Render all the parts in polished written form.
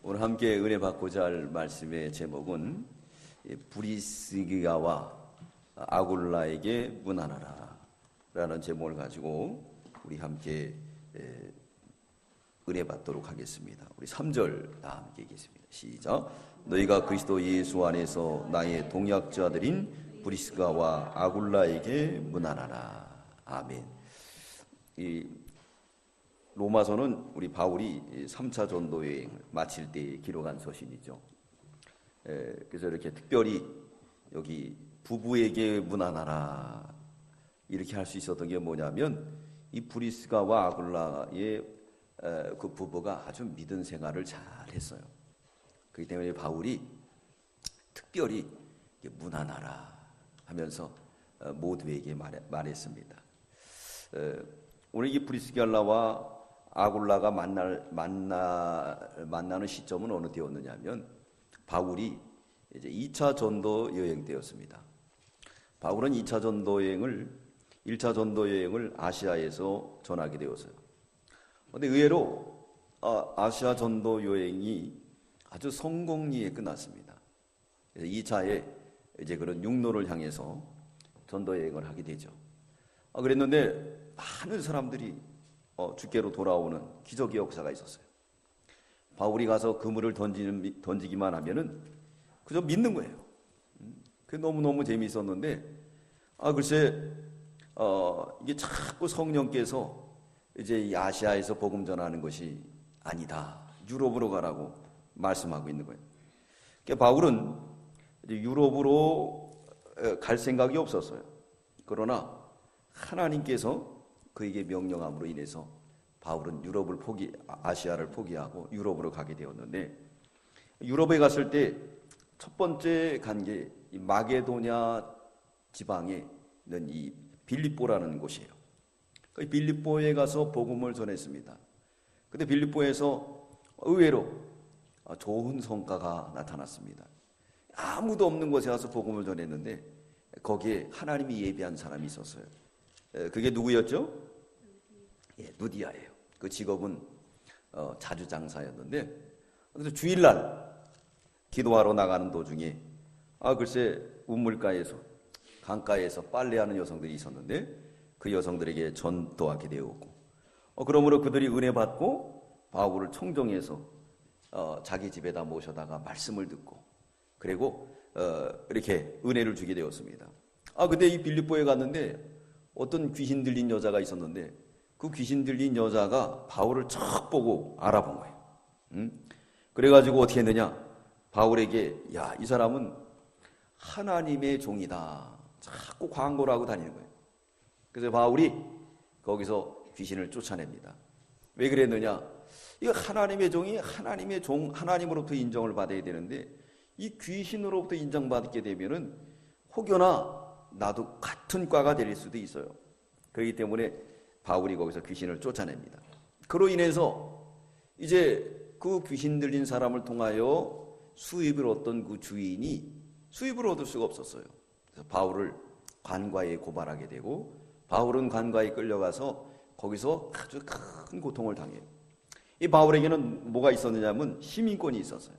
오늘 함께 은혜 받고자 할 말씀의 제목은 브리스기아와 아굴라에게 문안하라 라는 제목을 가지고 우리 함께 은혜 받도록 하겠습니다. 우리 3절 다 함께 읽겠습니다. 시작. 너희가 그리스도 예수 안에서 나의 동역자들인 브리스가와 아굴라에게 문안하라. 아멘. 이 로마서는 우리 바울이 3차 전도 여행을 마칠 때 기록한 서신이죠. 그래서 이렇게 특별히 여기 부부에게 문안하라 이렇게 할 수 있었던 게 뭐냐면 이 브리스가와 아굴라의 그 부부가 아주 믿음 생활을 잘 했어요. 그렇기 때문에 바울이 특별히 문안하라 하면서 모두에게 말했습니다. 오늘 이 브리스길라와 아굴라가 만나는 시점은 어느 때였느냐면 바울이 이제 2차 전도 여행 때였습니다. 바울은 1차 전도 여행을 아시아에서 전하게 되었어요. 그런데 의외로 아시아 전도 여행이 아주 성공리에 끝났습니다. 그래서 2차에 이제 그런 육로를 향해서 전도 여행을 하게 되죠. 그랬는데 많은 사람들이 주께로 돌아오는 기적의 역사가 있었어요. 바울이 가서 그물을 던지기만 하면은 그저 믿는 거예요. 그게 너무너무 재미있었는데 글쎄 이게 자꾸 성령께서 이제 이 아시아에서 복음 전하는 것이 아니다. 유럽으로 가라고 말씀하고 있는 거예요. 그러니까 바울은 이제 유럽으로 갈 생각이 없었어요. 그러나 하나님께서 그에게 명령함으로 인해서 바울은 아시아를 포기하고 유럽으로 가게 되었는데, 유럽에 갔을 때 첫 번째 간 게 이 마게도냐 지방에 있는 이 빌립보라는 곳이에요. 그 빌립보에 가서 복음을 전했습니다. 근데 빌립보에서 의외로 좋은 성과가 나타났습니다. 아무도 없는 곳에 가서 복음을 전했는데 거기에 하나님이 예비한 사람이 있었어요. 그게 누구였죠? 누디아예요. 그 직업은 자주장사였는데, 그래서 주일날 기도하러 나가는 도중에 글쎄 우물가에서 강가에서 빨래하는 여성들이 있었는데 그 여성들에게 전도하게 되었고, 그러므로 그들이 은혜 받고 바울을 청정해서 자기 집에다 모셔다가 말씀을 듣고, 그리고 이렇게 은혜를 주게 되었습니다. 근데 이 빌립보에 갔는데 어떤 귀신 들린 여자가 있었는데 그 귀신 들린 여자가 바울을 척 보고 알아본 거예요. 그래가지고 어떻게 했느냐, 바울에게 이 사람은 하나님의 종이다 자꾸 광고를 하고 다니는 거예요. 그래서 바울이 거기서 귀신을 쫓아냅니다. 왜 그랬느냐, 이거 하나님의 종이 하나님의 종, 하나님으로부터 인정을 받아야 되는데 이 귀신으로부터 인정받게 되면은 혹여나 나도 같은 과가 될 수도 있어요. 그렇기 때문에 바울이 거기서 귀신을 쫓아냅니다. 그로 인해서 이제 그 귀신 들린 사람을 통하여 수입을 얻던 그 주인이 수입을 얻을 수가 없었어요. 그래서 바울을 관과에 고발하게 되고, 바울은 관과에 끌려가서 거기서 아주 큰 고통을 당해요. 이 바울에게는 뭐가 있었느냐면 시민권이 있었어요.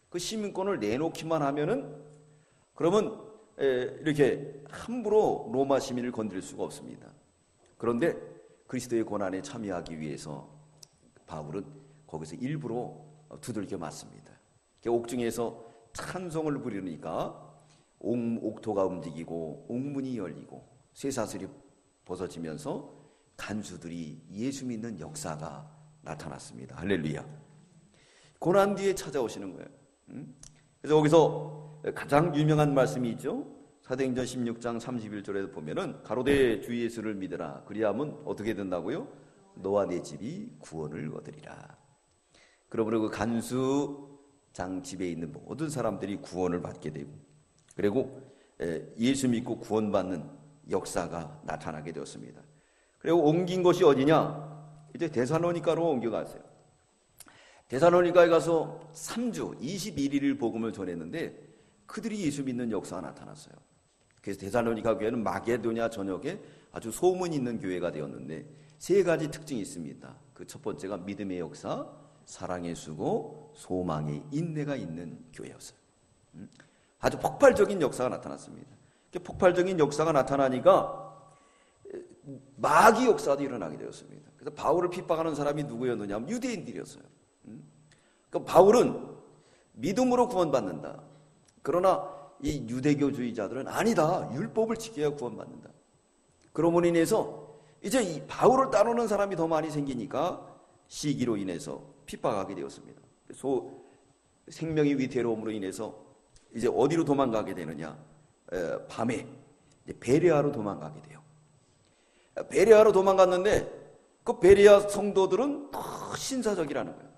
그 시민권을 내놓기만 하면은 그러면 이렇게 함부로 로마 시민을 건드릴 수가 없습니다. 그런데 그리스도의 고난에 참여하기 위해서 바울은 거기서 일부러 두들겨 맞습니다. 옥중에서 찬송을 부르니까 옥토가 움직이고 옥문이 열리고 쇠사슬이 벗어지면서 간수들이 예수 믿는 역사가 나타났습니다. 할렐루야. 고난 뒤에 찾아오시는 거예요. 그래서 거기서 가장 유명한 말씀이 있죠. 사도행전 16장 31절에 보면은 가로되 주 예수를 믿으라 그리하면 어떻게 된다고요? 너와 내 집이 구원을 얻으리라. 그러므로 그 간수장 집에 있는 모든 사람들이 구원을 받게 되고, 그리고 예수 믿고 구원받는 역사가 나타나게 되었습니다. 그리고 옮긴 것이 어디냐? 이제 데살로니가로 옮겨갔어요. 데살로니가에 가서 3주 21일을 복음을 전했는데 그들이 예수 믿는 역사가 나타났어요. 그래서 데살로니가 교회는 마게도냐 전역에 아주 소문이 있는 교회가 되었는데 세 가지 특징이 있습니다. 그 첫 번째가 믿음의 역사, 사랑의 수고, 소망의 인내가 있는 교회였어요. 아주 폭발적인 역사가 나타났습니다. 폭발적인 역사가 나타나니까 마귀 역사도 일어나게 되었습니다. 그래서 바울을 핍박하는 사람이 누구였느냐 하면 유대인들이었어요. 그러니까 바울은 믿음으로 구원받는다. 그러나 이 유대교주의자들은 아니다. 율법을 지켜야 구원받는다. 그러므로 인해서 이제 이 바울을 따르는 사람이 더 많이 생기니까 시기로 인해서 핍박하게 되었습니다. 생명의 위태로움으로 인해서 이제 어디로 도망가게 되느냐? 밤에 베레아로 도망가게 돼요. 베레아로 도망갔는데 그 베레아 성도들은 더 신사적이라는 거예요.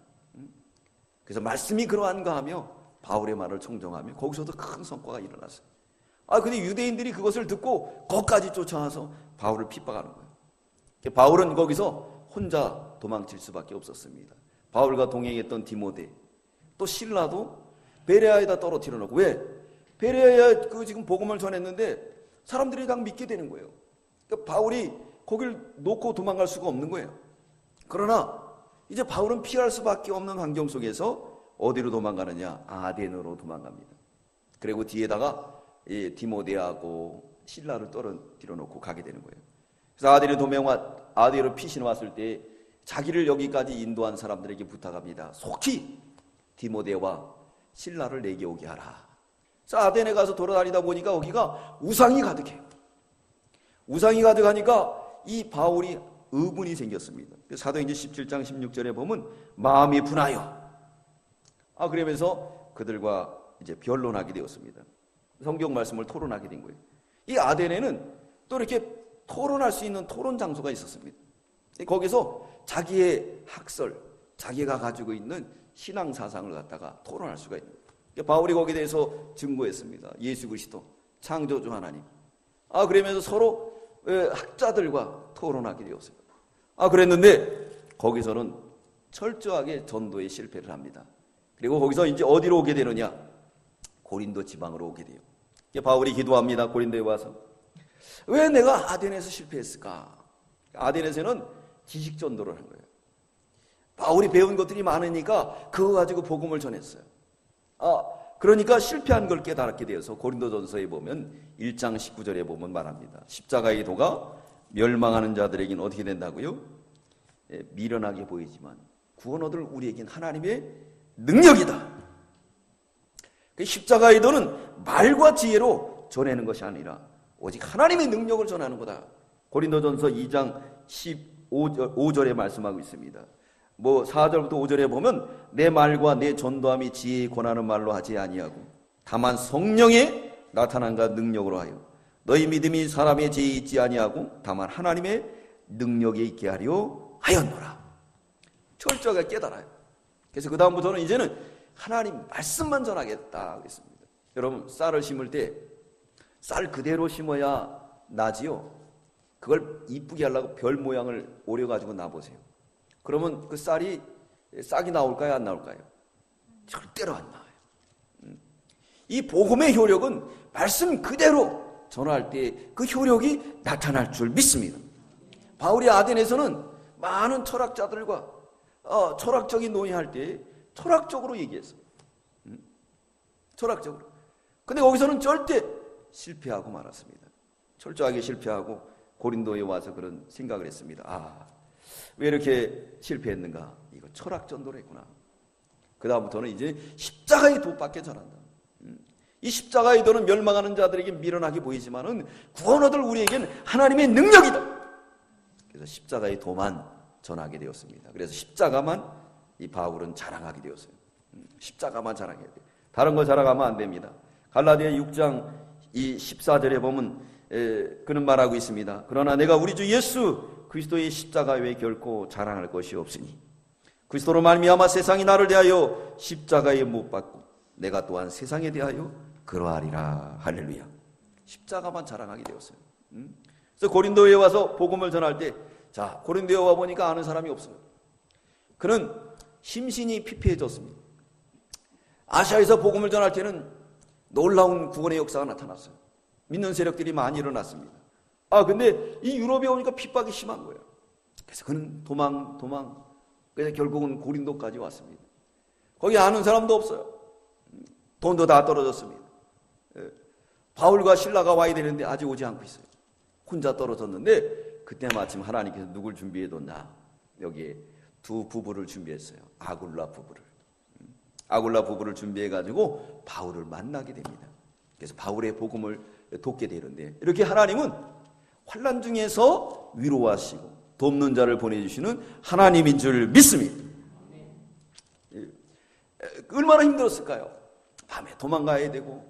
그래서 말씀이 그러한가 하며 바울의 말을 청정하며 거기서도 큰 성과가 일어났어요. 근데 유대인들이 그것을 듣고 거기까지 쫓아와서 바울을 핍박하는 거예요. 바울은 거기서 혼자 도망칠 수밖에 없었습니다. 바울과 동행했던 디모데 또 실라도 베레아에다 떨어뜨려 놓고, 왜? 베레아에 지금 복음을 전했는데 사람들이 다 믿게 되는 거예요. 그러니까 바울이 거길 놓고 도망갈 수가 없는 거예요. 그러나 이제 바울은 피할 수밖에 없는 환경 속에서 어디로 도망가느냐? 아덴으로 도망갑니다. 그리고 뒤에다가 디모데하고 실라를 떨어뜨려 놓고 가게 되는 거예요. 그래서 아덴으로 피신 왔을 때 자기를 여기까지 인도한 사람들에게 부탁합니다. 속히 디모데와 신라를 내게 오게 하라. 그래서 아덴에 가서 돌아다니다 보니까 거기가 우상이 가득해요. 우상이 가득하니까 이 바울이 의문이 생겼습니다. 사도행전 17장 16절에 보면 마음이 분하여 그러면서 그들과 이제 변론하게 되었습니다. 성경 말씀을 토론하게 된 거예요. 이 아덴에는 또 이렇게 토론할 수 있는 토론 장소가 있었습니다. 거기서 자기의 학설, 자기가 가지고 있는 신앙 사상을 갖다가 토론할 수가 있는 거예요. 바울이 거기에 대해서 증거했습니다. 예수 그리스도, 창조주 하나님. 그러면서 서로 학자들과 토론하게 되었어요. 그랬는데 거기서는 철저하게 전도에 실패를 합니다. 그리고 거기서 이제 어디로 오게 되느냐? 고린도 지방으로 오게 돼요. 바울이 기도합니다. 고린도에 와서. 왜 내가 아덴에서 실패했을까? 아덴에서는 지식 전도를 한 거예요. 바울이 배운 것들이 많으니까 그거 가지고 복음을 전했어요. 그러니까 실패한 걸 깨달았게 되어서 고린도전서에 보면 1장 19절에 보면 말합니다. 십자가의 도가 멸망하는 자들에게는 어떻게 된다고요? 미련하게 보이지만 구원 얻을 우리에겐 하나님의 능력이다. 십자가의 도는 말과 지혜로 전하는 것이 아니라 오직 하나님의 능력을 전하는 거다. 고린도전서 2장 15절에 말씀하고 있습니다. 4절부터 5절에 보면 내 말과 내 전도함이 지혜에 권하는 말로 하지 아니하고 다만 성령의 나타남과 능력으로 하여 너희 믿음이 사람의 지혜에 있지 아니하고 다만 하나님의 능력에 있게 하려 하였노라. 철저하게 깨달아요. 그래서 그 다음부터는 이제는 하나님 말씀만 전하겠다 하겠습니다. 여러분 쌀을 심을 때 쌀 그대로 심어야 나지요. 그걸 이쁘게 하려고 별 모양을 오려가지고 놔보세요. 그러면 그 쌀이 싹이 나올까요? 안 나올까요? 절대로 안 나와요. 이 복음의 효력은 말씀 그대로 전할 때 그 효력이 나타날 줄 믿습니다. 바울이 아덴에서는 많은 철학자들과 철학적인 논의할 때 철학적으로 얘기했어요. 철학적으로. 근데 거기서는 절대 실패하고 말았습니다. 철저하게 실패하고 고린도에 와서 그런 생각을 했습니다. 왜 이렇게 실패했는가? 이거 철학 전도를 했구나. 그 다음부터는 이제 십자가의 도밖에 전한다. 이 십자가의 도는 멸망하는 자들에게 미련하게 보이지만은 구원 얻을 우리에게는 하나님의 능력이다. 그래서 십자가의 도만 전하게 되었습니다. 그래서 십자가만 이 바울은 자랑하게 되었어요. 십자가만 자랑해야 돼요. 다른 거 자랑하면 안 됩니다. 갈라디아 6장 이 14절에 보면 그는 말하고 있습니다. 그러나 내가 우리 주 예수 그리스도의 십자가 외에 결코 자랑할 것이 없으니 그리스도로 말미암아 세상이 나를 대하여 십자가에 못 박고 내가 또한 세상에 대하여 그러하리라. 할렐루야. 십자가만 자랑하게 되었어요. 그래서 고린도에 와서 복음을 전할 때 고린도에 와 보니까 아는 사람이 없어요. 그는 심신이 피폐해졌습니다. 아시아에서 복음을 전할 때는 놀라운 구원의 역사가 나타났어요. 믿는 세력들이 많이 일어났습니다. 근데 이 유럽에 오니까 핍박이 심한 거예요. 그래서 그는 도망 그래서 결국은 고린도까지 왔습니다. 거기 아는 사람도 없어요. 돈도 다 떨어졌습니다. 바울과 실라가 와야 되는데 아직 오지 않고 있어요. 혼자 떨어졌는데 그때 마침 하나님께서 누굴 준비해뒀나? 여기에 두 부부를 준비했어요. 아굴라 부부를. 아굴라 부부를 준비해가지고 바울을 만나게 됩니다. 그래서 바울의 복음을 돕게 되는데, 이렇게 하나님은 환난 중에서 위로하시고 돕는 자를 보내주시는 하나님인 줄 믿습니다. 얼마나 힘들었을까요? 밤에 도망가야 되고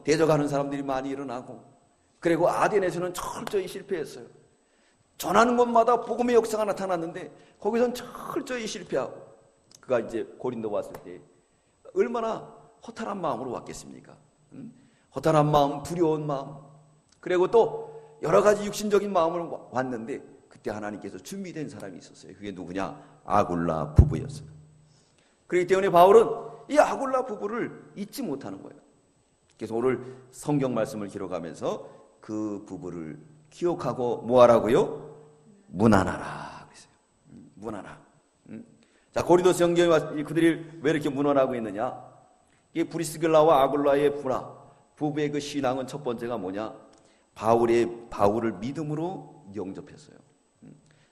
대적하는 사람들이 많이 일어나고, 그리고 아덴에서는 철저히 실패했어요. 전하는 곳마다 복음의 역사가 나타났는데 거기선 철저히 실패하고, 그가 이제 고린도 왔을 때 얼마나 허탈한 마음으로 왔겠습니까? 허탈한 마음, 두려운 마음, 그리고 또 여러 가지 육신적인 마음으로 왔는데, 그때 하나님께서 준비된 사람이 있었어요. 그게 누구냐? 아굴라 부부였어요. 그렇기 때문에 바울은 이 아굴라 부부를 잊지 못하는 거예요. 그래서 오늘 성경 말씀을 기록하면서 그 부부를 기억하고 뭐 하라고요? 문안하라 그랬어요. 문안하. 자, 고린도 성경에 그들이 왜 이렇게 문안하고 있느냐? 이 브리스길라와 아굴라의 부부의 그 신앙은 첫 번째가 뭐냐? 바울을 믿음으로 영접했어요.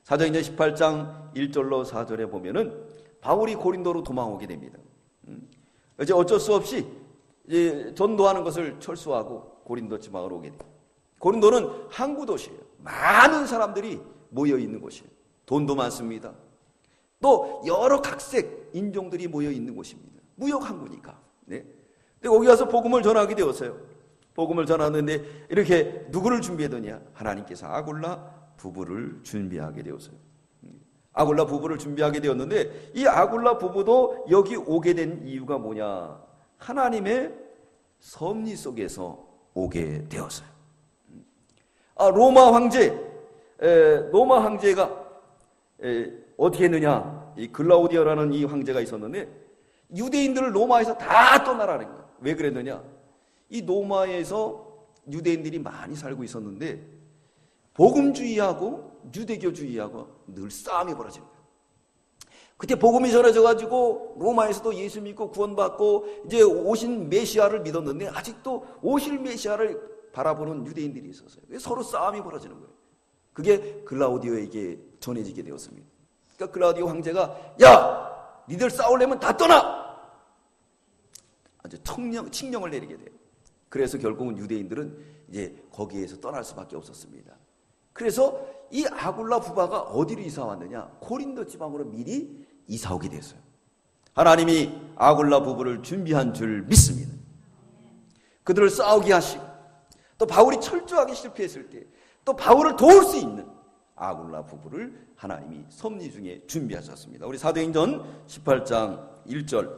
사도행전 18장 1절로 4절에 보면은 바울이 고린도로 도망오게 됩니다. 이제 어쩔 수 없이 이제 전도하는 것을 철수하고 고린도 지방으로 오게 돼요. 고린도는 항구 도시예요. 많은 사람들이 모여 있는 곳이에요. 돈도 많습니다. 또 여러 각색 인종들이 모여 있는 곳입니다. 무역 항구니까. 네. 근데 거기 가서 복음을 전하게 되었어요. 복음을 전하는데 이렇게 누구를 준비하더냐? 하나님께서 아굴라 부부를 준비하게 되었어요. 아굴라 부부를 준비하게 되었는데, 이 아굴라 부부도 여기 오게 된 이유가 뭐냐? 하나님의 섭리 속에서 오게 되었어요. 로마 황제가 어떻게 했느냐? 이 글라우디아라는 이 황제가 있었는데 유대인들을 로마에서 다 떠나라는 거예요. 왜 그랬느냐? 이 로마에서 유대인들이 많이 살고 있었는데 복음주의하고 유대교주의하고 늘 싸움이 벌어지는 거예요. 그때 복음이 전해져가지고 로마에서도 예수 믿고 구원받고 이제 오신 메시아를 믿었는데 아직도 오실 메시아를 바라보는 유대인들이 있었어요. 서로 싸움이 벌어지는 거예요. 그게 글라우디오에게 전해지게 되었습니다. 그러니까 글라우디오 황제가, 야, 니들 싸우려면 다 떠나! 아주 칙령을 내리게 돼요. 그래서 결국은 유대인들은 이제 거기에서 떠날 수밖에 없었습니다. 그래서 이 아굴라 부부가 어디로 이사 왔느냐? 고린도 지방으로 미리 이사 오게 됐어요. 하나님이 아굴라 부부를 준비한 줄 믿습니다. 그들을 싸우게 하시고, 또 바울이 철저하게 실패했을 때 또 바울을 도울 수 있는 아굴라 부부를 하나님이 섭리 중에 준비하셨습니다. 우리 사도행전 18장 1절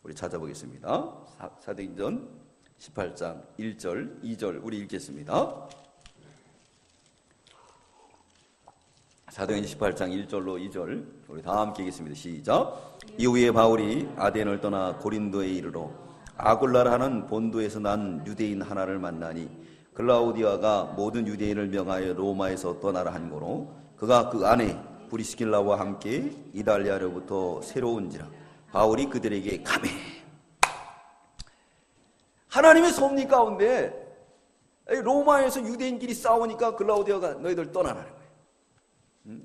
우리 찾아보겠습니다. 사도행전 18장 1절 2절 우리 읽겠습니다. 사도행전 18장 1절로 2절 우리 다 함께 읽겠습니다. 시작. 이후에 바울이 아덴을 떠나 고린도에 이르러 아굴라라 하는 본도에서 난 유대인 하나를 만나니 글라우디아가 모든 유대인을 명하여 로마에서 떠나라 한 거로 그가 그 안에 브리스길라와 함께 이달리아로부터 새로운지라 바울이 그들에게 가매. 하나님의 섭리 가운데 로마에서 유대인끼리 싸우니까 글라우디아가 너희들 떠나라는 거예요.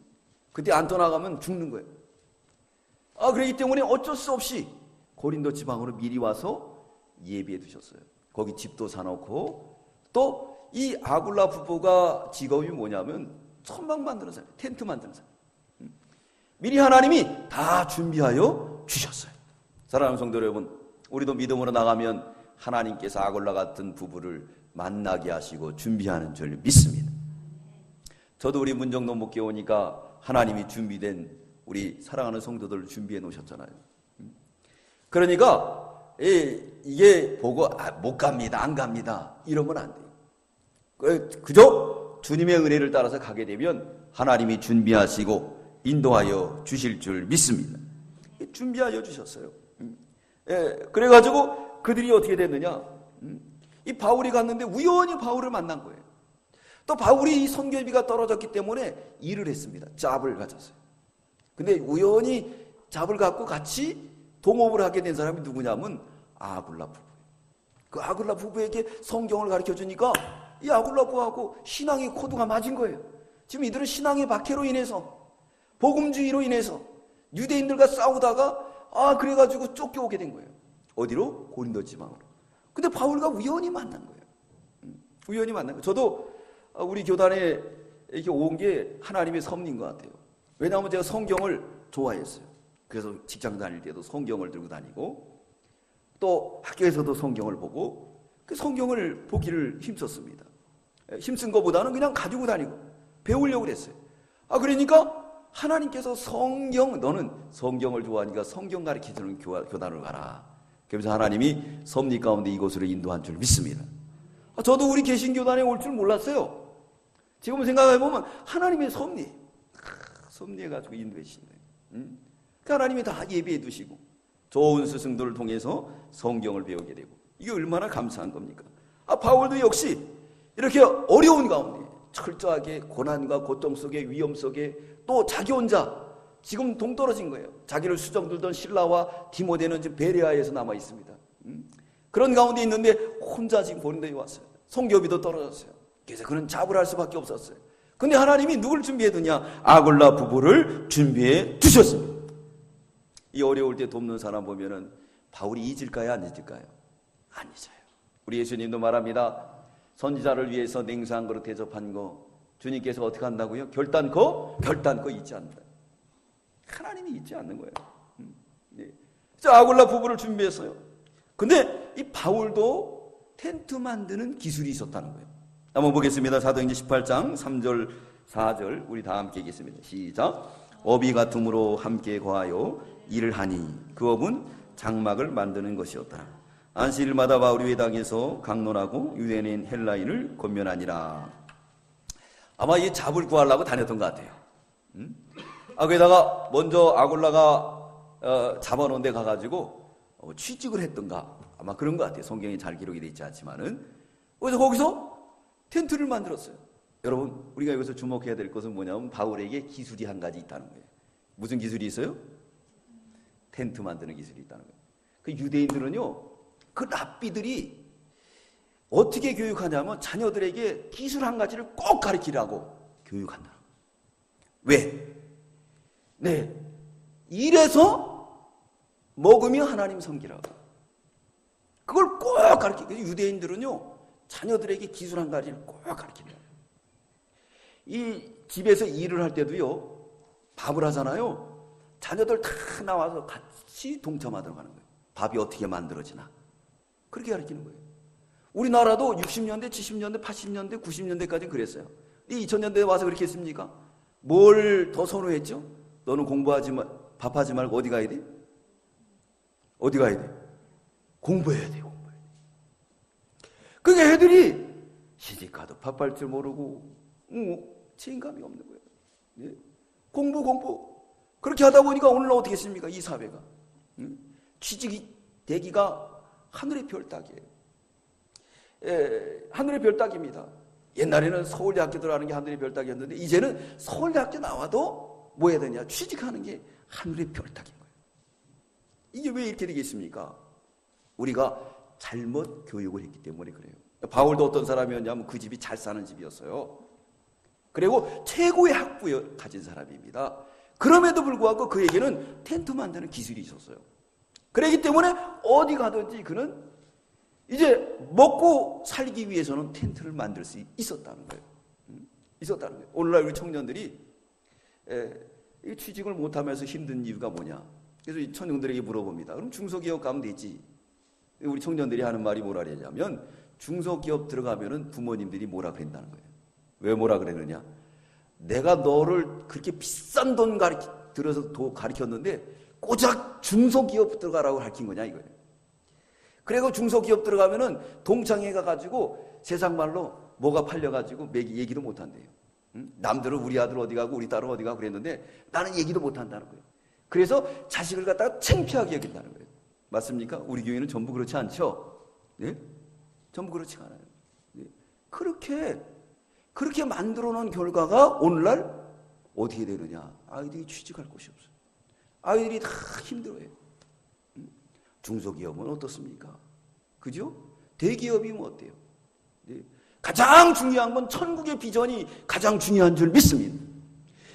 그때 안 떠나가면 죽는 거예요. 그렇기 때문에 어쩔 수 없이 고린도 지방으로 미리 와서 예비해 두셨어요. 거기 집도 사놓고, 또 이 아굴라 부부가 직업이 뭐냐면 천막 만드는 사람, 텐트 만드는 사람. 미리 하나님이 다 준비하여 주셨어요. 사랑하는 성도 여러분, 우리도 믿음으로 나가면 하나님께서 아굴라 같은 부부를 만나게 하시고 준비하는 줄 믿습니다. 저도 우리 문정동 목교에 오니까 하나님이 준비된 우리 사랑하는 성도들을 준비해 놓으셨잖아요. 그러니까 이게 보고 못 갑니다, 안 갑니다 이러면 안 돼요. 그저 주님의 은혜를 따라서 가게 되면 하나님이 준비하시고 인도하여 주실 줄 믿습니다. 준비하여 주셨어요. 그래가지고 그들이 어떻게 됐느냐? 이 바울이 갔는데 우연히 바울을 만난 거예요. 또 바울이 이 선교비가 떨어졌기 때문에 일을 했습니다. 잡을 가졌어요. 근데 우연히 잡을 갖고 같이 동업을 하게 된 사람이 누구냐면 아굴라 부부. 그 아굴라 부부에게 성경을 가르쳐 주니까 이 아굴라 부부하고 신앙의 코드가 맞은 거예요. 지금 이들은 신앙의 박해로 인해서, 복음주의로 인해서 유대인들과 싸우다가 그래가지고 쫓겨오게 된 거예요. 어디로? 고린도 지방으로. 근데 바울과 우연히 만난 거예요. 우연히 만난 거예요. 저도 우리 교단에 이렇게 온 게 하나님의 섭리인 것 같아요. 왜냐하면 제가 성경을 좋아했어요. 그래서 직장 다닐 때도 성경을 들고 다니고 또 학교에서도 성경을 보고 그 성경을 보기를 힘썼습니다. 힘쓴 것보다는 그냥 가지고 다니고 배우려고 그랬어요. 그러니까 하나님께서 너는 성경을 좋아하니까 성경 가르쳐주는 교단으로 가라. 그래서 하나님이 섭리 가운데 이곳으로 인도한 줄 믿습니다. 저도 우리 개신교단에 올 줄 몰랐어요. 지금 생각해보면 하나님의 섭리해가지고 인도해 주신 거예요. 하나님이 다 예비해 두시고 좋은 스승들을 통해서 성경을 배우게 되고, 이게 얼마나 감사한 겁니까? 바울도 역시 이렇게 어려운 가운데 철저하게 고난과 고통 속에, 위험 속에, 또 자기 혼자 지금 동떨어진 거예요. 자기를 수정 들던 실라와 디모데는 지금 베레아에서 남아 있습니다. 그런 가운데 있는데 혼자 지금 고린도에 왔어요. 성교비도 떨어졌어요. 그래서 그는 자불할 수밖에 없었어요. 근데 하나님이 누굴 준비해 두냐? 아굴라 부부를 준비해 두셨습니다. 이 어려울 때 돕는 사람 보면은 바울이 잊을까요? 안 잊을까요? 안 잊어요. 우리 예수님도 말합니다. 선지자를 위해서 냉수 한 그릇 대접한 거 주님께서 어떻게 한다고요? 결단코 잊지 않는다. 하나님이 잊지 않는 거예요. 네. 아굴라 부부를 준비했어요. 근데 이 바울도 텐트 만드는 기술이 있었다는 거예요. 한번 보겠습니다. 사도행전 18장 3절 4절 우리 다 함께 읽겠습니다. 시작. 업이 같음으로 함께 거하여 일을 하니 그 업은 장막을 만드는 것이었더라. 안식일마다 바울이 회당에서 강론하고 유대인 헬라인을 권면하니라. 아마 이 잡을 구하려고 다녔던 것 같아요. 거기다가 먼저 아굴라가 잡아놓은 데 가가지고 취직을 했던가 아마 그런 것 같아요. 성경에 잘 기록이 되어 있지 않지만은. 그래서 거기서 텐트를 만들었어요. 여러분, 우리가 여기서 주목해야 될 것은 뭐냐면 바울에게 기술이 한 가지 있다는 거예요. 무슨 기술이 있어요? 텐트 만드는 기술이 있다는 거예요. 그 유대인들은요, 그 랍비들이 어떻게 교육하냐면 자녀들에게 기술 한 가지를 꼭 가르치라고 교육한다. 왜? 네, 이래서 먹으면 하나님 섬기라고. 그걸 꼭 가르치고, 유대인들은요 자녀들에게 기술 한 가지를 꼭 가르치는 거예요. 이 집에서 일을 할 때도요, 밥을 하잖아요. 자녀들 다 나와서 같이 동참하도록 하는 거예요. 밥이 어떻게 만들어지나. 그렇게 가르치는 거예요. 우리나라도 60년대, 70년대, 80년대, 90년대까지는 그랬어요. 이 2000년대에 와서 그렇게 했습니까? 뭘 더 선호했죠? 너는 공부하지 마, 밥하지 말고 어디 가야 돼? 어디 가야 돼? 공부해야 돼, 공부해야 돼. 그게 애들이 시집가도 밥할 줄 모르고, 책임감이 없는 거예요. 예? 공부. 그렇게 하다 보니까 오늘 어떻게 했습니까? 이 사회가. 취직이 되기가 하늘의 별 따기예요. 하늘의 별 따기입니다. 옛날에는 서울대학교 들어가는 게 하늘의 별 따기였는데 이제는 서울대학교 나와도 뭐 해야 되냐? 취직하는 게 하늘의 별 따기인 거예요. 이게 왜 이렇게 되겠습니까? 우리가 잘못 교육을 했기 때문에 그래요. 바울도 어떤 사람이었냐면 그 집이 잘 사는 집이었어요. 그리고 최고의 학부를 가진 사람입니다. 그럼에도 불구하고 그에게는 텐트 만드는 기술이 있었어요. 그렇기 때문에 어디 가든지 그는 이제 먹고 살기 위해서는 텐트를 만들 수 있었다는 거예요. 있었다는 거예요. 오늘날 우리 청년들이 취직을 못하면서 힘든 이유가 뭐냐. 그래서 이 청년들에게 물어봅니다. 그럼 중소기업 가면 되지. 우리 청년들이 하는 말이 뭐라 그러냐면 중소기업 들어가면은 부모님들이 뭐라 그런다는 거예요. 왜 뭐라 그러느냐. 내가 너를 그렇게 비싼 돈 들어서 가르쳤는데 고작 중소기업 들어가라고 가르친 거냐 이거예요. 그리고 중소기업 들어가면은 동창회 가가지고 세상 말로 뭐가 팔려가지고 얘기도 못한대요. 남들은 우리 아들 어디 가고 우리 딸은 어디 가고 그랬는데 나는 얘기도 못한다는 거예요. 그래서 자식을 갖다가 창피하게 여긴다는 거예요. 맞습니까? 우리 교회는 전부 그렇지 않죠? 네? 전부 그렇지 않아요. 네? 그렇게 만들어 놓은 결과가 오늘날 어떻게 되느냐? 아이들이 취직할 곳이 없어요. 아이들이 다 힘들어요. 중소기업은 어떻습니까? 그죠? 대기업이면 어때요? 네. 가장 중요한 건 천국의 비전이 가장 중요한 줄 믿습니다.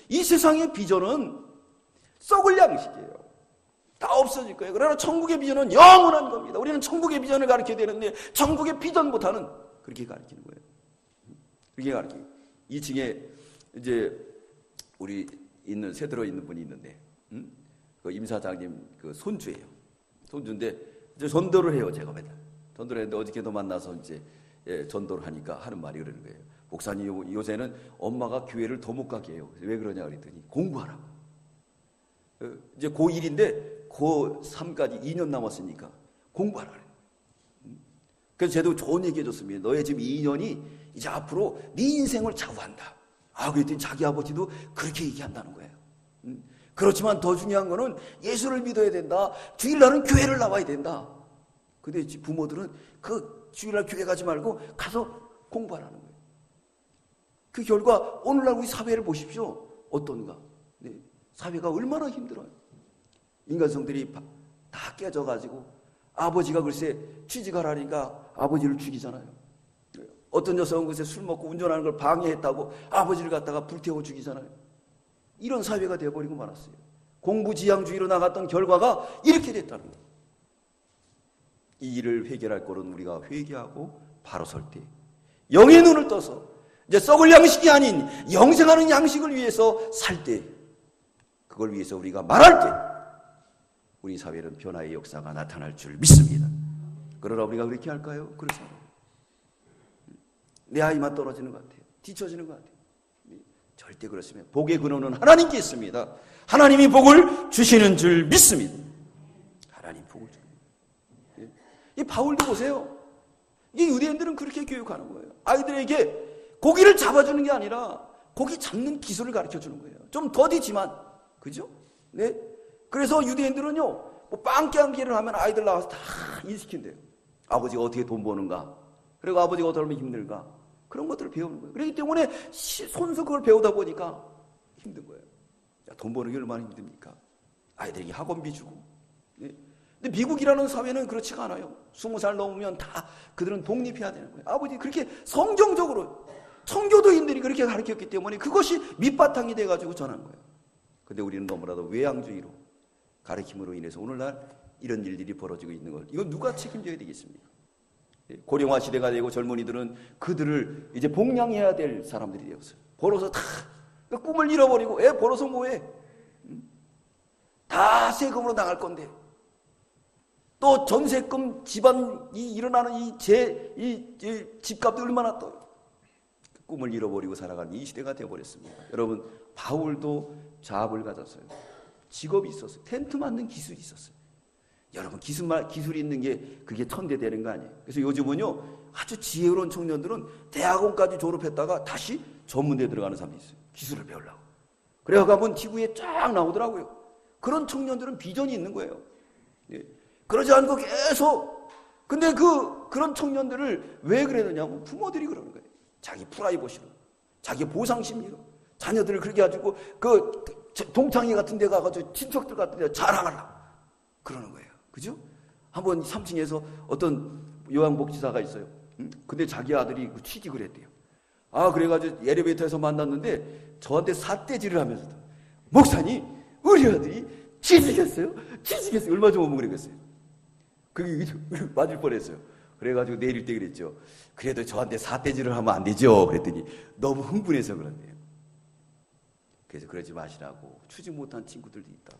이 세상의 비전은 썩을 양식이에요. 다 없어질 거예요. 그러나 천국의 비전은 영원한 겁니다. 우리는 천국의 비전을 가르쳐야 되는데 천국의 비전보다는 그렇게 가르치는 거예요. 그렇게 가르치고 2층에 이제 우리 있는 세들어 있는 분이 있는데 그 임사장님 그 손주예요. 손주인데 이제 전도를 해요. 제가 맨날 전도를 했는데 어저께도 만나서 이제 전도를 하니까 하는 말이 그러는 거예요. 목사님 요새는 엄마가 교회를 더 못 가게 해요. 왜 그러냐 그랬더니 공부하라고. 이제 고1인데 고3까지 2년 남았으니까 공부하라 그래요. 그래서 저도 좋은 얘기 해줬습니다. 너의 지금 2년이 이제 앞으로 네 인생을 좌우한다. 그랬더니 자기 아버지도 그렇게 얘기한다는 거예요. 그렇지만 더 중요한 거는 예수를 믿어야 된다. 주일날은 교회를 나와야 된다. 근데 부모들은 그 주일날 교회 가지 말고 가서 공부하라는 거예요. 그 결과 오늘날 우리 사회를 보십시오. 어떤가? 네. 사회가 얼마나 힘들어요. 인간성들이 다 깨져가지고 아버지가 글쎄 취직하라니까 아버지를 죽이잖아요. 어떤 여성은 글쎄 술 먹고 운전하는 걸 방해했다고 아버지를 갖다가 불태워 죽이잖아요. 이런 사회가 되어버리고 말았어요. 공부지향주의로 나갔던 결과가 이렇게 됐다는 거예요. 이 일을 해결할 거는 우리가 회개하고 바로 설 때 영의 눈을 떠서 이제 썩을 양식이 아닌 영생하는 양식을 위해서 살 때, 그걸 위해서 우리가 말할 때 우리 사회는 변화의 역사가 나타날 줄 믿습니다. 그러나 우리가 그렇게 할까요? 그렇지 않아요. 내 아이만 떨어지는 것 같아요. 뒤처지는 것 같아요. 절대 그렇습니다. 복의 근원은 하나님께 있습니다. 하나님이 복을 주시는 줄 믿습니다. 하나님 복을 주는. 이 바울도 보세요. 이 유대인들은 그렇게 교육하는 거예요. 아이들에게 고기를 잡아주는 게 아니라 고기 잡는 기술을 가르쳐주는 거예요. 좀 더디지만, 그죠? 네. 그래서 유대인들은요, 뭐 빵깨한기를 하면 아이들 나와서 다 일시킨대요. 아버지가 어떻게 돈 버는가, 그리고 아버지가 어떻게 하면 힘들까, 그런 것들을 배우는 거예요. 그렇기 때문에 손수 그걸 배우다 보니까 힘든 거예요. 돈 버는 게 얼마나 힘듭니까? 아이들에게 학원비 주고. 네. 근데 미국이라는 사회는 그렇지가 않아요. 20살 넘으면 다 그들은 독립해야 되는 거예요. 아버지 그렇게 성경적으로 청교도인들이 그렇게 가르쳤기 때문에 그것이 밑바탕이 돼가지고 전한 거예요. 근데 우리는 너무나도 외향주의로 가르침으로 인해서 오늘날 이런 일들이 벌어지고 있는 걸, 이건 누가 책임져야 되겠습니까? 고령화 시대가 되고 젊은이들은 그들을 이제 복양해야 될 사람들이 되었어요. 벌어서 다 꿈을 잃어버리고, 벌어서 뭐해? 다 세금으로 나갈 건데, 또 전세금 집안이 일어나는 이 집값도 얼마나 떠요. 꿈을 잃어버리고 살아가는 이 시대가 되어버렸습니다. 여러분, 바울도 자업을 가졌어요. 직업이 있었어요. 텐트 만든 기술이 있었어요. 여러분, 기술이 있는 게 그게 천대되는 거 아니에요. 그래서 요즘은요, 아주 지혜로운 청년들은 대학원까지 졸업했다가 다시 전문대에 들어가는 사람이 있어요. 기술을 배우려고. 그래서 가면 TV에 쫙 나오더라고요. 그런 청년들은 비전이 있는 거예요. 예. 그러지 않고 계속, 근데 그런 청년들을 왜 그러느냐면 부모들이 그러는 거예요. 자기 프라이버시로, 자기 보상심리로 자녀들을 그렇게 가지고 동창회 같은 데 가가지고 친척들 같은 데 자랑하려고 그러는 거예요. 그죠? 한번 3층에서 어떤 요양복지사가 있어요. 근데 자기 아들이 취직을 했대요. 그래가지고 엘리베이터에서 만났는데 저한테 삿대질을 하면서, 목사님, 우리 아들이 취직했어요? 취직했어요. 얼마 전에 오면 그랬어요. 그게 맞을 뻔했어요. 그래가지고 내릴 때 그랬죠. 그래도 저한테 삿대질을 하면 안 되죠. 그랬더니 너무 흥분해서 그런대요. 그래서 그러지 마시라고. 취직 못한 친구들도 있다.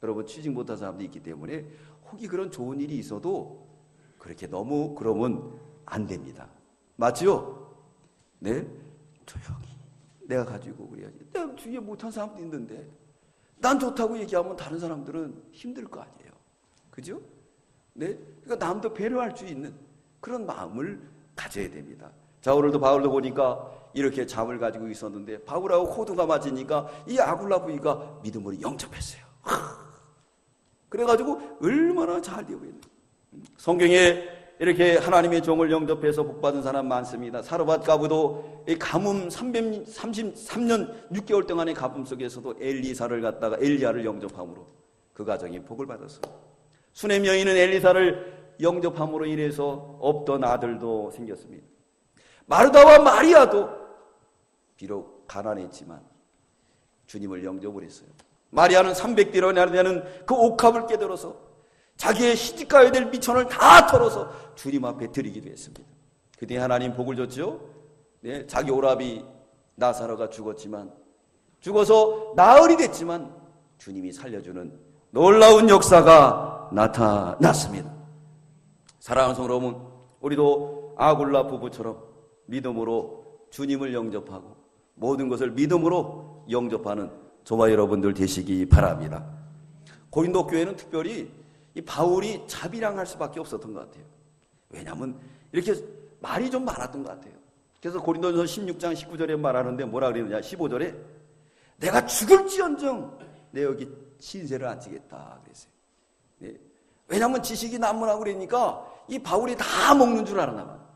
여러분, 취직 못한 사람도 있기 때문에 혹이 그런 좋은 일이 있어도 그렇게 너무 그러면 안 됩니다. 맞죠? 네? 조용히 내가 가지고 그래야지. 내가 주위에 못한 사람도 있는데 난 좋다고 얘기하면 다른 사람들은 힘들 거 아니에요. 그죠? 네? 그러니까 남도 배려할 수 있는 그런 마음을 가져야 됩니다. 자, 오늘도 바울도 보니까 이렇게 잠을 가지고 있었는데 바울하고 코드가 맞으니까 이 아굴라 부위가 믿음으로 영접했어요. 그래가지고 얼마나 잘 되고 있는. 성경에 이렇게 하나님의 종을 영접해서 복받은 사람 많습니다. 사르밧 가부도 이 가뭄 333년 6개월 동안의 가뭄 속에서도 엘리야를 영접함으로 그 가정이 복을 받았어요. 수넴 여인은 엘리사를 영접함으로 인해서 없던 아들도 생겼습니다. 마르다와 마리아도 비록 가난했지만 주님을 영접을 했어요. 마리아는 300데나리온이 되는 그 옥합을 깨달아서 자기의 시집가야 될 미천을 다 털어서 주님 앞에 드리기도 했습니다. 그때 하나님 복을 줬죠. 네, 자기 오라비 나사로가 죽어서 나흘이 됐지만 주님이 살려주는 놀라운 역사가 나타났습니다. 사랑하는 성도 여러분, 우리도 아굴라 부부처럼 믿음으로 주님을 영접하고 모든 것을 믿음으로 영접하는 저와 여러분들 되시기 바랍니다. 고린도 교회는 특별히 이 바울이 자비랑할 수밖에 없었던 것 같아요. 왜냐하면 이렇게 말이 좀 많았던 것 같아요. 그래서 고린도전서 16장 19절에 말하는데 뭐라 그러느냐, 15절에 내가 죽을지언정 내 여기 신세를 안 지겠다 그랬어요. 네. 왜냐하면 지식이 난무하고 그러니까 이 바울이 다 먹는 줄 알았나 봐요.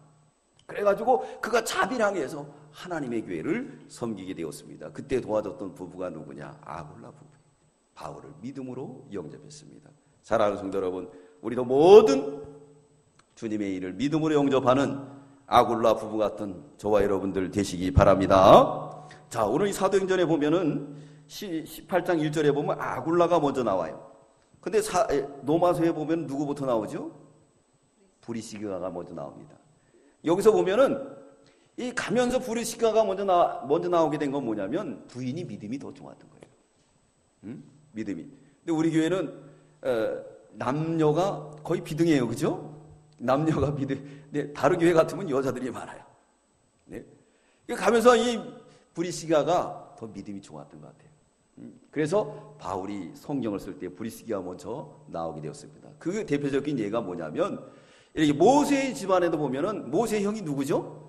그래가지고 그가 자비랑해서 하나님의 교회를 섬기게 되었습니다. 그때 도와줬던 부부가 누구냐? 아굴라 부부. 바울을 믿음으로 영접했습니다. 사랑하는 성도 여러분, 우리도 모든 주님의 일을 믿음으로 영접하는 아굴라 부부 같은 저와 여러분들 되시기 바랍니다. 자, 오늘 이 사도행전에 보면은 18장 1절에 보면 아굴라가 먼저 나와요. 근데 로마서에 보면 누구부터 나오죠? 브리스기가가 먼저 나옵니다. 여기서 보면은 이 가면서 브리스기가가 먼저 나오게 된 건 뭐냐면 부인이 믿음이 더 좋았던 거예요. 응? 믿음이. 근데 우리 교회는 남녀가 거의 비등해요, 그죠? 남녀가 비등. 네, 다른 교회 같으면 여자들이 많아요. 네. 가면서 이 브리스기가가 더 믿음이 좋았던 것 같아요. 그래서 바울이 성경을 쓸 때 브리스기가 먼저 나오게 되었습니다. 그 대표적인 예가 뭐냐면 이렇게 모세의 집안에도 보면은 모세의 형이 누구죠?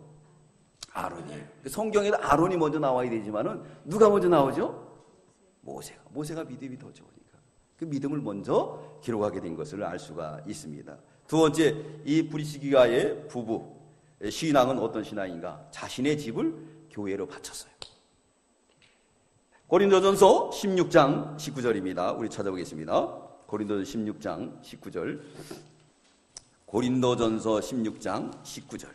아론이에요. 성경에도 아론이 먼저 나와야 되지만은 누가 먼저 나오죠? 모세가 믿음이 더 좋으니까 그 믿음을 먼저 기록하게 된 것을 알 수가 있습니다. 두 번째, 이 브리스기가의 부부 신앙은 어떤 신앙인가? 자신의 집을 교회로 바쳤어요. 고린도전서 16장 19절입니다. 우리 찾아보겠습니다. 고린도전서 16장 19절. 고린도전서 16장 19절.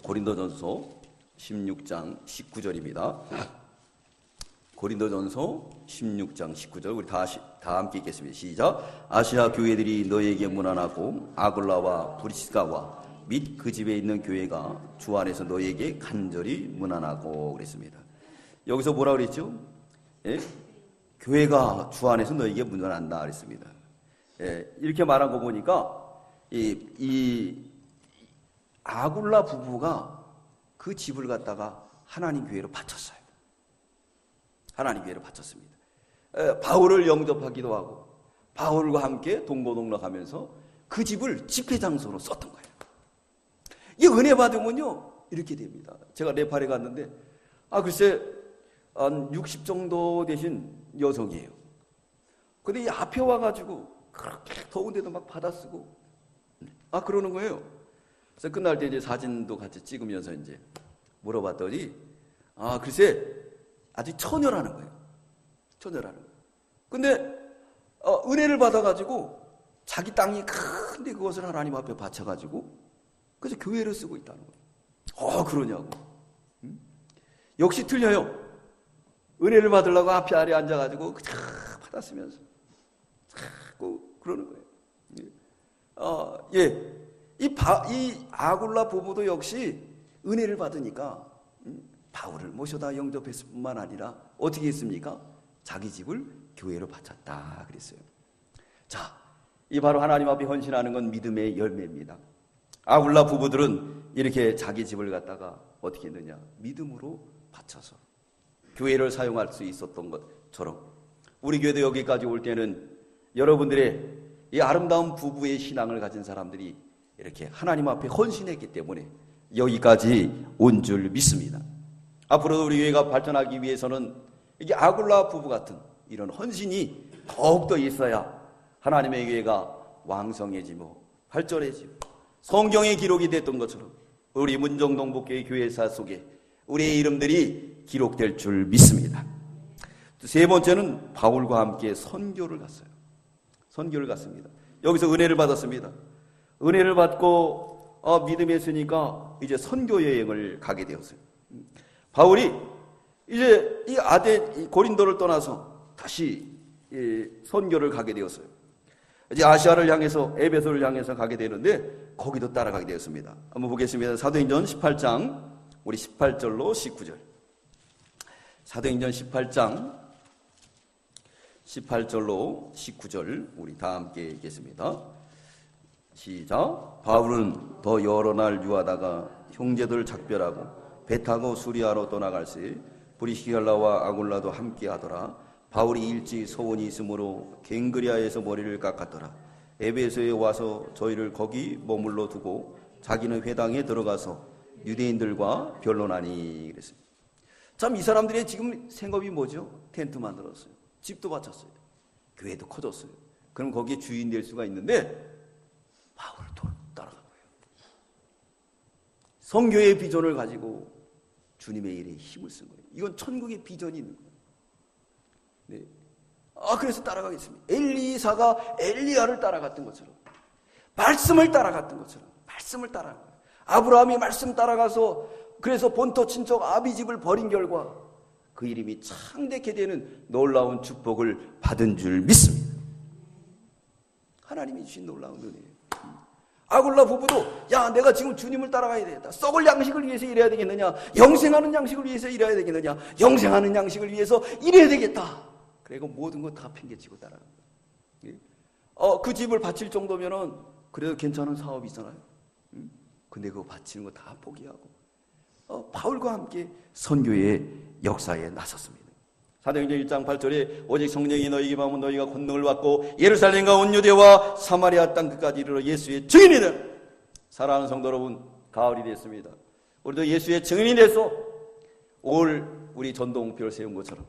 고린도전서 16장 19절입니다. 고린도전서 16장 19절. 우리 다 함께 읽겠습니다. 시작. 아시아 교회들이 너에게 문안하고 아굴라와 브리스가와 및 그 집에 있는 교회가 주 안에서 너에게 간절히 문안하고 그랬습니다. 여기서 뭐라 그랬죠? 예? 교회가 주 안에서 너에게 문안한다 그랬습니다. 예, 이렇게 말한 거 보니까 이 아굴라 부부가 그 집을 갖다가 하나님 교회로 바쳤어요. 하나님 교회로 바쳤습니다. 바울을 영접하기도 하고 바울과 함께 동고동락하면서 그 집을 집회 장소로 썼던 거예요. 이 은혜 받으면요 이렇게 됩니다. 제가 네팔에 갔는데 글쎄 한 60 정도 되신 여성이에요. 근데 이 앞에 와가지고 그렇게 더운데도 막 받아 쓰고 그러는 거예요. 그래서 끝날 때 이제 사진도 같이 찍으면서 이제 물어봤더니 글쎄 아주 처녀라는 거예요. 처녀라는 거예요. 근데 은혜를 받아가지고 자기 땅이 큰데 그것을 하나님 앞에 바쳐가지고 그래서 교회를 쓰고 있다는 거예요. 그러냐고. 역시 틀려요. 은혜를 받으려고 앞에 아래 앉아가지고 받았으면서 자꾸 그러는 거예요. 이 아굴라 부부도 역시 은혜를 받으니까 바울을 모셔다 영접했을 뿐만 아니라 어떻게 했습니까? 자기 집을 교회로 바쳤다 그랬어요. 자, 이 바로 하나님 앞에 헌신하는 건 믿음의 열매입니다. 아굴라 부부들은 이렇게 자기 집을 갖다가 어떻게 했느냐? 믿음으로 바쳐서 교회를 사용할 수 있었던 것처럼 우리 교회도 여기까지 올 때는 여러분들의 이 아름다운 부부의 신앙을 가진 사람들이 이렇게 하나님 앞에 헌신했기 때문에 여기까지 온 줄 믿습니다. 앞으로도 우리 교회가 발전하기 위해서는 이게 아굴라 부부 같은 이런 헌신이 더욱더 있어야 하나님의 교회가 왕성해지고 발전해지고 성경에 기록이 됐던 것처럼 우리 문정동복교회 교회사 속에 우리의 이름들이 기록될 줄 믿습니다. 세 번째는 바울과 함께 선교를 갔어요. 선교를 갔습니다. 여기서 은혜를 받았습니다. 은혜를 받고 믿음에 있으니까 이제 선교 여행을 가게 되었어요. 바울이 이제 이 고린도를 떠나서 다시 선교를 가게 되었어요. 이제 아시아를 향해서 에베소를 향해서 가게 되는데 거기도 따라가게 되었습니다. 한번 보겠습니다. 사도행전 18장 우리 18절로 19절. 사도행전 18장 18절로 19절 우리 다 함께 읽겠습니다. 시작. 바울은 더 여러 날 유하다가 형제들 작별하고 배 타고 수리아로 떠나갈새 브리스길라와 아굴라도 함께 하더라. 바울이 일찍 소원이 있으므로 갱그리아에서 머리를 깎았더라. 에베소에 와서 저희를 거기 머물러 두고 자기는 회당에 들어가서 유대인들과 변론하니 그랬습니다. 참 이 사람들의 지금 생업이 뭐죠? 텐트 만들었어요. 집도 바쳤어요. 교회도 커졌어요. 그럼 거기에 주인 될 수가 있는데 바울을 따라간 거예요. 선교의 비전을 가지고 주님의 일에 힘을 쓴 거예요. 이건 천국의 비전이 있는 거예요. 네. 그래서 따라가겠습니다. 엘리사가 엘리야를 따라갔던 것처럼 말씀을 따라갔던 것처럼 말씀을 따라간 거예요. 아브라함이 말씀 따라가서 그래서 본토 친척 아비집을 버린 결과 그 이름이 창대케 되는 놀라운 축복을 받은 줄 믿습니다. 하나님이 주신 놀라운 은혜예요. 아굴라 부부도 야 내가 지금 주님을 따라가야 되겠다. 썩을 양식을 위해서 일해야 되겠느냐, 영생하는 양식을 위해서 일해야 되겠느냐, 영생하는 양식을 위해서 일해야 되겠다. 그리고 모든 거 다 팽개치고 따라간 거예요. 그 집을 바칠 정도면은 그래도 괜찮은 사업이 있잖아요. 근데 그거 바치는 거 다 포기하고 바울과 함께 선교의 역사에 나섰습니다. 사도행전 1장 8절에 오직 성령이 너희에게 임하면 너희가 권능을 받고 예루살렘과 온 유대와 사마리아 땅 끝까지 이르러 예수의 증인이다. 사랑하는 성도 여러분, 가을이 됐습니다. 우리도 예수의 증인이 돼서 올 우리 전도목표를 세운 것처럼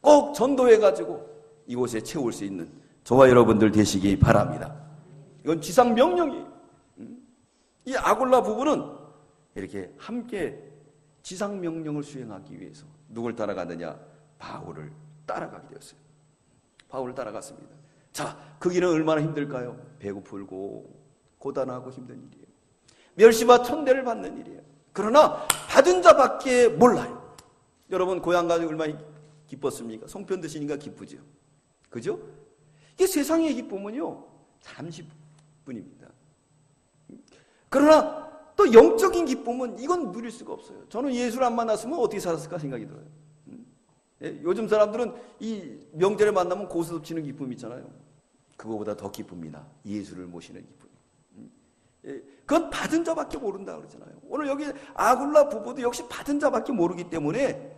꼭 전도해가지고 이곳에 채울 수 있는 저와 여러분들 되시기 바랍니다. 이건 지상 명령이에요. 이 아굴라 부부는 이렇게 함께 지상 명령을 수행하기 위해서 누굴 따라가느냐? 바울을 따라가게 되었어요. 바울을 따라갔습니다. 자, 그 길은 얼마나 힘들까요? 배고프고 고단하고 힘든 일이에요. 멸시와 천대를 받는 일이에요. 그러나 받은 자밖에 몰라요. 여러분 고향 가서 얼마나 기뻤습니까? 송편 드시니까 기쁘죠. 그죠? 이 세상의 기쁨은요 30분입니다. 그러나 또 영적인 기쁨은 이건 누릴 수가 없어요. 저는 예수를 안 만났으면 어떻게 살았을까 생각이 들어요. 요즘 사람들은 이 명절에 만나면 고스톱 치는 기쁨이 있잖아요. 그거보다 더 기쁩니다. 예수를 모시는 기쁨. 그건 받은 자밖에 모른다 그러잖아요. 오늘 여기 아굴라 부부도 역시 받은 자밖에 모르기 때문에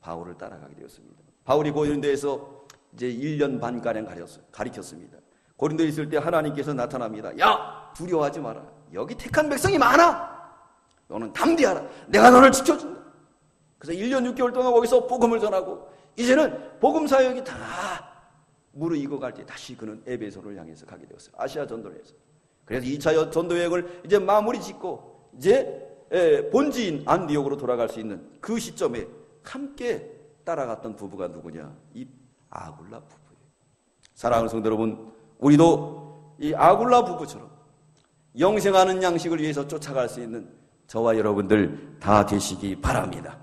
바울을 따라가게 되었습니다. 바울이 고린도에서 이제 1년 반가량 가르쳤습니다. 고린도에 있을 때 하나님께서 나타납니다. 야, 두려워하지 마라. 여기 택한 백성이 많아. 너는 담대하라. 내가 너를 지켜준다. 그래서 1년 6개월 동안 거기서 복음을 전하고 이제는 복음 사역이 다 무르익어갈 때 다시 그는 에베소를 향해서 가게 되었어요. 아시아 전도를 해서. 그래서 2차 전도 여행을 이제 마무리 짓고 이제 본지인 안디옥으로 돌아갈 수 있는 그 시점에 함께 따라갔던 부부가 누구냐? 이 아굴라 부부예요. 사랑하는 성도 여러분, 우리도 이 아굴라 부부처럼 영생하는 양식을 위해서 쫓아갈 수 있는 저와 여러분들 다 되시기 바랍니다.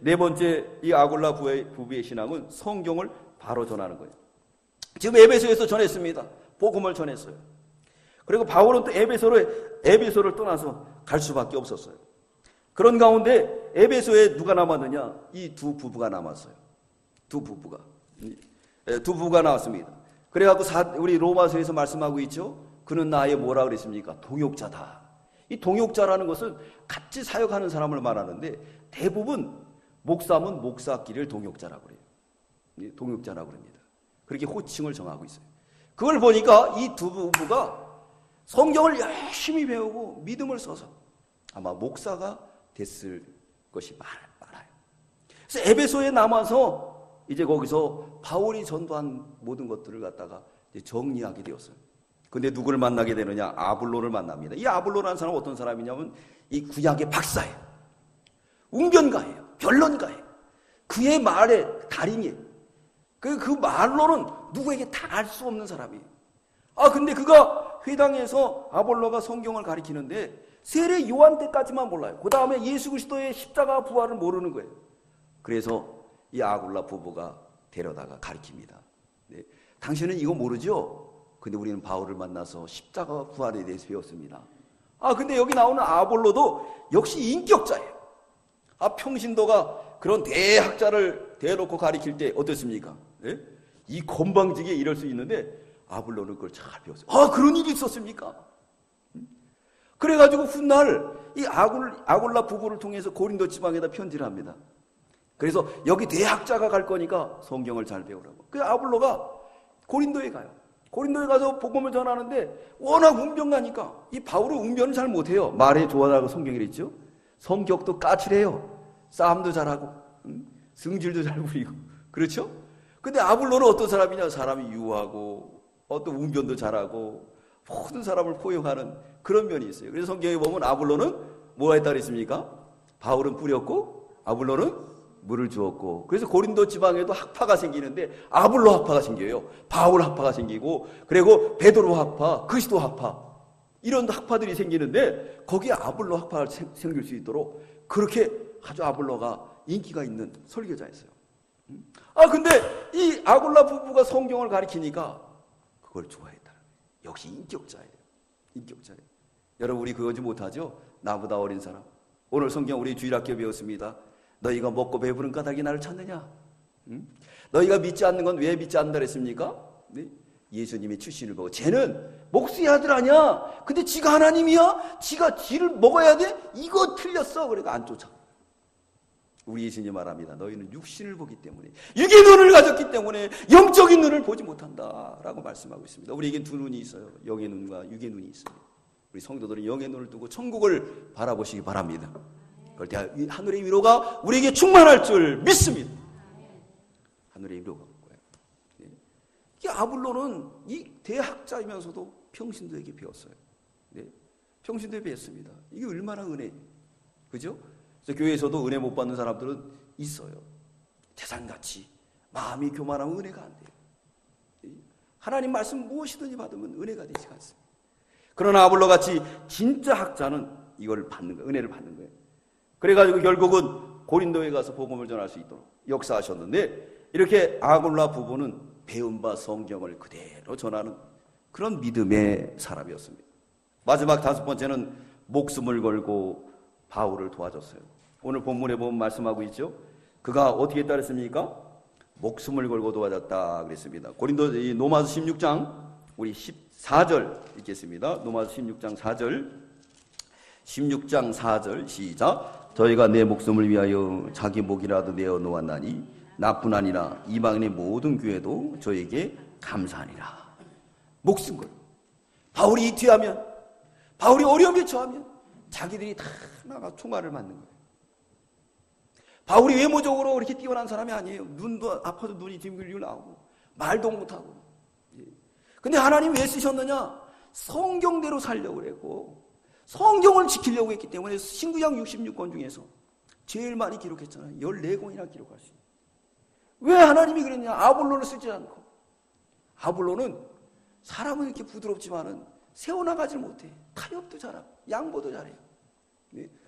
네 번째 이 아굴라 부부의 신앙은 성경을 바로 전하는 거예요. 지금 에베소에서 전했습니다. 복음을 전했어요. 그리고 바울은 또 에베소를 떠나서 갈 수밖에 없었어요. 그런 가운데 에베소에 누가 남았느냐? 이 두 부부가 남았어요. 두 부부가 나왔습니다. 그래갖고 우리 로마서에서 말씀하고 있죠. 그는 나의 뭐라 그랬습니까? 동역자다. 이 동역자라는 것은 같이 사역하는 사람을 말하는데 대부분 목사면 목사끼리를 동역자라고 그래요. 동역자라고 합니다. 그렇게 호칭을 정하고 있어요. 그걸 보니까 이 두 부부가 성경을 열심히 배우고 믿음을 써서 아마 목사가 됐을 것이 많아요. 그래서 에베소에 남아서 이제 거기서 바울이 전도한 모든 것들을 갖다가 정리하게 되었어요. 근데 누구를 만나게 되느냐? 아볼로를 만납니다. 이 아볼로라는 사람은 어떤 사람이냐면 이 구약의 박사예요. 웅변가예요. 변론가예요. 그의 말의 달인이에요. 그 말로는 누구에게 다 알 수 없는 사람이에요. 근데 그가 회당에서 아볼로가 성경을 가리키는데 세례 요한 때까지만 몰라요. 그 다음에 예수 그리스도의 십자가 부활을 모르는 거예요. 그래서 이 아굴라 부부가 데려다가 가리킵니다. 네. 당신은 이거 모르죠? 근데 우리는 바울을 만나서 십자가 부활에 대해서 배웠습니다. 근데 여기 나오는 아볼로도 역시 인격자예요. 평신도가 그런 대학자를 대놓고 가리킬 때 어떻습니까? 네? 이 건방지게 이럴 수 있는데 아볼로는 그걸 잘 배웠어요. 그런 일이 있었습니까? 그래가지고 훗날 이 아굴라 부부를 통해서 고린도 지방에다 편지를 합니다. 그래서 여기 대학자가 갈 거니까 성경을 잘 배우라고. 그래서 아볼로가 고린도에 가요. 고린도에 가서 복음을 전하는데 워낙 웅변가니까 이 바울은 웅변을 잘 못해요. 말에 좋아하고 성경에 있죠. 성격도 까칠해요. 싸움도 잘하고 승질도 잘 부리고 그렇죠? 근데 아볼로는 어떤 사람이냐? 사람이 유하고 어떤 웅변도 잘하고 모든 사람을 포용하는 그런 면이 있어요. 그래서 성경에 보면 아볼로는 뭐가 했다 그랬습니까? 바울은 뿌렸고 아볼로는 물을 주었고. 그래서 고린도 지방에도 학파가 생기는데 아볼로 학파가 생겨요. 바울 학파가 생기고 그리고 베드로 학파, 그리스도 학파 이런 학파들이 생기는데 거기에 아볼로 학파가 생길 수 있도록 그렇게 아주 아볼로가 인기가 있는 설교자였어요. 근데 이 아굴라 부부가 성경을 가리키니까 그걸 좋아했다. 역시 인격자예요. 인격자예요. 여러분 우리 그거지 못하죠? 나보다 어린 사람. 오늘 성경 우리 주일학교 배웠습니다. 너희가 먹고 배부른 까닭이 나를 찾느냐? 너희가 믿지 않는 건 왜 믿지 않는다 그랬습니까? 네? 예수님의 출신을 보고 쟤는 목수의 아들 아니야. 근데 지가 하나님이야? 지가 지를 먹어야 돼? 이거 틀렸어. 그러니까 안 쫓아. 우리 예수님 말합니다. 너희는 육신을 보기 때문에 육의 눈을 가졌기 때문에 영적인 눈을 보지 못한다라고 말씀하고 있습니다. 우리에겐 두 눈이 있어요. 영의 눈과 육의 눈이 있어요. 우리 성도들은 영의 눈을 두고 천국을 바라보시기 바랍니다. 그럴 때 하늘의 위로가 우리에게 충만할 줄 믿습니다. 하늘의 위로가 올 거예요. 이 아볼로는 이 대학자이면서도 평신도에게 배웠어요. 네. 평신도에 배웠습니다. 이게 얼마나 은혜예요. 그죠? 그래서 교회에서도 은혜 못 받는 사람들은 있어요. 태산같이 마음이 교만하면 은혜가 안 돼요. 하나님 말씀 무엇이든지 받으면 은혜가 되지 않습니다. 그러나 아볼로같이 진짜 학자는 이걸 받는 거예요. 은혜를 받는 거예요. 그래가지고 결국은 고린도에 가서 복음을 전할 수 있도록 역사하셨는데 이렇게 아굴라 부부는 배운 바 성경을 그대로 전하는 그런 믿음의 사람이었습니다. 마지막 다섯 번째는 목숨을 걸고 바울을 도와줬어요. 오늘 본문에 보면 말씀하고 있죠. 그가 어떻게 했다 그랬습니까? 목숨을 걸고 도와줬다 그랬습니다. 로마서 16장 우리 14절 읽겠습니다. 로마서 16장 4절 16장 4절 시작. 저희가 내 목숨을 위하여 자기 목이라도 내어 놓았나니 나뿐 아니라 이방인의 모든 교회도 저에게 감사하니라. 목숨 걸. 바울이 이퇴하면 바울이 어려움에 처하면 자기들이 다 나가 총알을 맞는 거예요. 바울이 외모적으로 그렇게 뛰어난 사람이 아니에요. 눈도 아파도 눈이 뒹굴리고 나오고 말도 못하고. 근데 하나님 왜 쓰셨느냐? 성경대로 살려고 그랬고 성경을 지키려고 했기 때문에 신구약 66권 중에서 제일 많이 기록했잖아요. 14권이나 기록할 수 있어요. 왜 하나님이 그랬냐? 아볼로를 쓰지 않고. 아볼로는 사람은 이렇게 부드럽지만은 세워나가질 못해. 타협도 잘하고 양보도 잘해요.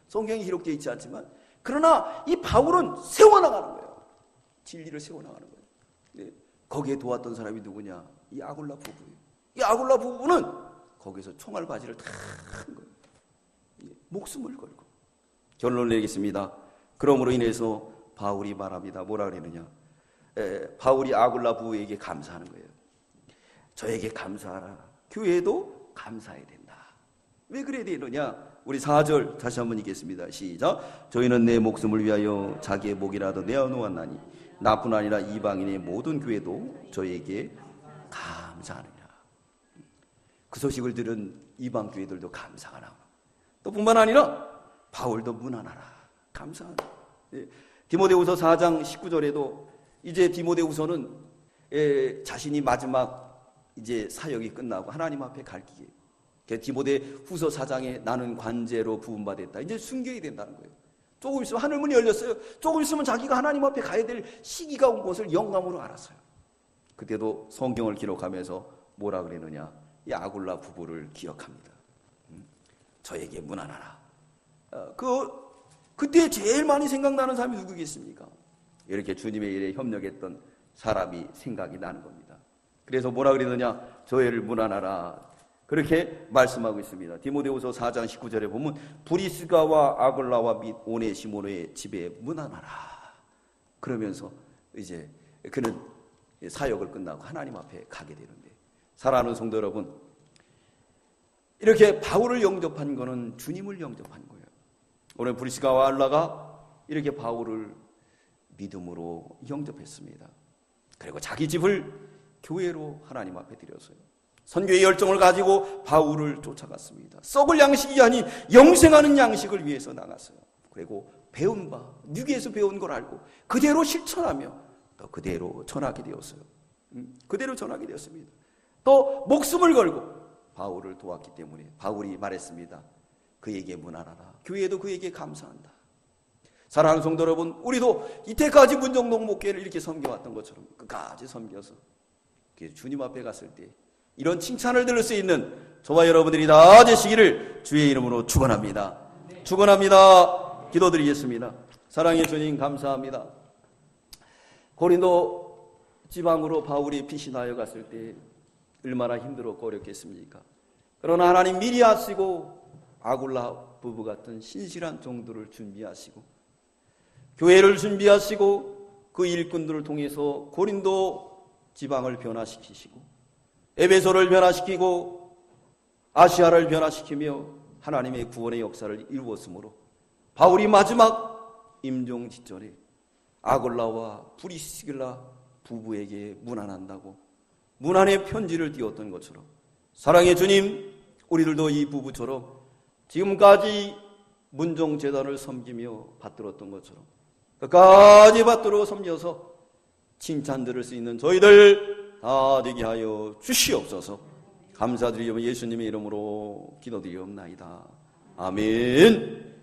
성경이 기록되어 있지 않지만 그러나 이 바울은 세워나가는 거예요. 진리를 세워나가는 거예요. 거기에 도왔던 사람이 누구냐? 이 아굴라 부부예요. 이 아굴라 부부는 거기서 총알바지를 다 한 거예요. 목숨을 걸고. 결론을 내겠습니다. 그러므로 인해서 바울이 말합니다. 뭐라 그러느냐? 바울이 아굴라 부부에게 감사하는 거예요. 저에게 감사하라. 교회도 감사해야 된다. 왜 그래야 되느냐? 우리 4절 다시 한번 읽겠습니다. 시작. 저희는 내 목숨을 위하여 자기의 목이라도 내어놓았나니 나뿐 아니라 이방인의 모든 교회도 저에게 감사하느냐. 그 소식을 들은 이방 교회들도 감사가 나오나. 또 뿐만 아니라 바울도 문안하라. 감사하다. 디모데후서 4장 19절에도 이제 디모데후서는 자신이 마지막 이제 사역이 끝나고 하나님 앞에 갈 기회. 디모데 후서 4장에 나는 관제로 부음받았다. 이제 순교해야 된다는 거예요. 조금 있으면 하늘문이 열렸어요. 조금 있으면 자기가 하나님 앞에 가야 될 시기가 온 것을 영감으로 알았어요. 그때도 성경을 기록하면서 뭐라 그랬느냐? 이 아굴라 부부를 기억합니다. 저에게 문안하라. 그때 제일 많이 생각나는 사람이 누구겠습니까? 이렇게 주님의 일에 협력했던 사람이 생각이 나는 겁니다. 그래서 뭐라 그러느냐? 저희를 문안하라. 그렇게 말씀하고 있습니다. 디모데후서 4장 19절에 보면 브리스가와 아굴라와 및 오네시모노의 집에 문안하라. 그러면서 이제 그는 사역을 끝나고 하나님 앞에 가게 되는데, 사랑하는 성도 여러분, 이렇게 바울을 영접한 거는 주님을 영접한 거예요. 오늘 브리스가와 아굴라가 이렇게 바울을 믿음으로 영접했습니다. 그리고 자기 집을 교회로 하나님 앞에 드렸어요. 선교의 열정을 가지고 바울을 쫓아갔습니다. 썩을 양식이 아닌 영생하는 양식을 위해서 나갔어요. 그리고 배운 바, 유기에서 배운 걸 알고 그대로 실천하며 또 그대로 전하게 되었어요. 그대로 전하게 되었습니다. 또 목숨을 걸고 바울을 도왔기 때문에 바울이 말했습니다. 그에게 문안하라. 교회도 그에게 감사한다. 사랑하는 성도 여러분, 우리도 이때까지 문정동 목회를 이렇게 섬겨왔던 것처럼 끝까지 섬겨서 주님 앞에 갔을 때 이런 칭찬을 들을 수 있는 저와 여러분들이 다 되시기를 주의 이름으로 축원합니다. 축원합니다. 기도드리겠습니다. 사랑의 주님, 감사합니다. 고린도 지방으로 바울이 피신하여 갔을 때 얼마나 힘들었고 어렵겠습니까? 그러나 하나님 미리 하시고 아굴라 부부 같은 신실한 종들을 준비하시고 교회를 준비하시고 그 일꾼들을 통해서 고린도 지방을 변화시키시고 에베소를 변화시키고 아시아를 변화시키며 하나님의 구원의 역사를 이루었으므로 바울이 마지막 임종직전에 아굴라와 브리스길라 부부에게 문안한다고 문안의 편지를 띄웠던 것처럼, 사랑의 주님, 우리들도 이 부부처럼 지금까지 문정재단을 섬기며 받들었던 것처럼 끝까지 받들어 섬겨서 칭찬 들을 수 있는 저희들 다 되게 하여 주시옵소서. 감사드리며 예수님의 이름으로 기도드리옵나이다. 아멘.